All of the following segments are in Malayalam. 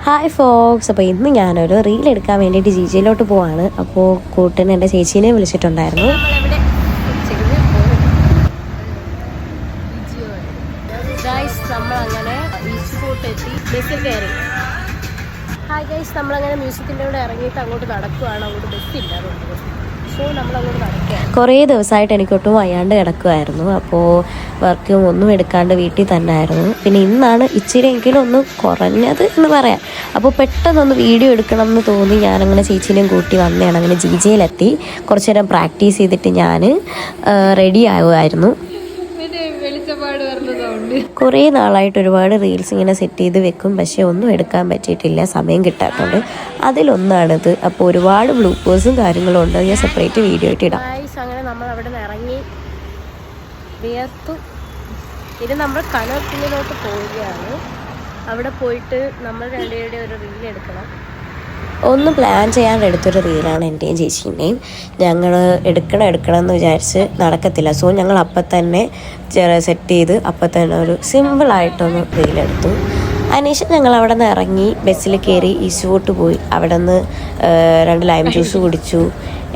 Hi Fox. അപ്പോൾ ഇന്ന് ഞാനൊരു റീൽ എടുക്കാൻ വേണ്ടിയിട്ട് ജിജിയിലോട്ട് പോവാണ്. അപ്പോൾ കൂട്ടിന് എൻ്റെ ചേച്ചീനെ വിളിച്ചിട്ടുണ്ടായിരുന്നു. നമ്മളങ്ങനെ ബസ്സിൽ കയറി. ഹായ് ഗൈസ്, നമ്മളങ്ങനെ മ്യൂസിക്കിൻ്റെ കൂടെ ഇറങ്ങിയിട്ട് അങ്ങോട്ട് നടക്കുവാണ്. അങ്ങോട്ട് ബസ്സില്ല, കുറേ ദിവസമായിട്ട് എനിക്കൊട്ടും വയ്യാണ്ട് കിടക്കുമായിരുന്നു. അപ്പോൾ വർക്കും ഒന്നും എടുക്കാണ്ട് വീട്ടിൽ തന്നെ ആയിരുന്നു. പിന്നെ ഇന്നാണ് ഇച്ചിരിയെങ്കിലും ഒന്ന് കുറഞ്ഞത് എന്ന് പറയാം. അപ്പോൾ പെട്ടെന്നൊന്ന് വീഡിയോ എടുക്കണം എന്ന് തോന്നി ഞാനങ്ങനെ ചേച്ചീനെയും കൂട്ടി വന്നതാണ്. അങ്ങനെ ജിജിയിലെത്തി കുറച്ച് നേരം പ്രാക്ടീസ് ചെയ്തിട്ട് ഞാൻ റെഡി ആവുമായിരുന്നു. കുറേ നാളായിട്ട് ഒരുപാട് റീൽസ് ഇങ്ങനെ സെറ്റ് ചെയ്ത് വെക്കും, പക്ഷേ ഒന്നും എടുക്കാൻ പറ്റിയിട്ടില്ല, സമയം കിട്ടാത്തതുകൊണ്ട്. അതിലൊന്നാണിത്. അപ്പോൾ ഒരുപാട് ബ്ലൂപ്പേഴ്സും കാര്യങ്ങളും ഉണ്ട്, ഞാൻ സെപ്പറേറ്റ് വീഡിയോ ആയിട്ട് ഇടാം. അങ്ങനെ നമ്മൾ അവിടെ നിന്ന് ഇറങ്ങി വിയർത്തു. ഇത് നമ്മൾ കനോപ്പിലോട്ട് പോവുകയാണ്. അവിടെ പോയിട്ട് നമ്മൾ രണ്ടുപേരുടെ ഒരു റീൽ എടുക്കണം. ഒന്ന് പ്ലാൻ ചെയ്യാൻ എടുത്തൊരു റീലാണ് എൻ്റെയും ചേച്ചീൻ്റെയും. ഞങ്ങൾ എടുക്കണം എന്ന് വിചാരിച്ച് നടക്കത്തില്ല. സോ ഞങ്ങൾ അപ്പം തന്നെ സെറ്റ് ചെയ്ത് അപ്പം തന്നെ ഒരു സിമ്പിളായിട്ടൊന്ന് റീലെടുത്തു. അതിനുശേഷം ഞങ്ങൾ അവിടെ നിന്ന് ഇറങ്ങി ബസ്സിൽ കയറി ഈസ്റ്റ്പോർട്ട് പോയി. അവിടെ നിന്ന് 2 ലൈം ജ്യൂസ് കുടിച്ചു.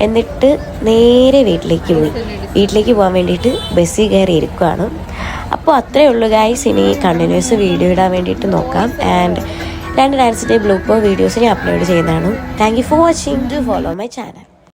എന്നിട്ട് നേരെ വീട്ടിലേക്ക് പോകാൻ വേണ്ടിയിട്ട് ബസ്സിൽ കയറി ഇരിക്കുകയാണ്. അപ്പോൾ അത്രയേ ഉള്ളൂ ഗൈസ്. ഇനി കണ്ടിന്യൂസ് വീഡിയോ ഇടാൻ വേണ്ടിയിട്ട് നോക്കാം. ആൻഡ് 2 ഡാൻസിൻ്റെ ബ്ലൂപ്പർ വീഡിയോസ് ഞാൻ അപ്ലോഡ് ചെയ്യുന്നതാണ്. Thank you for watching. To follow my channel.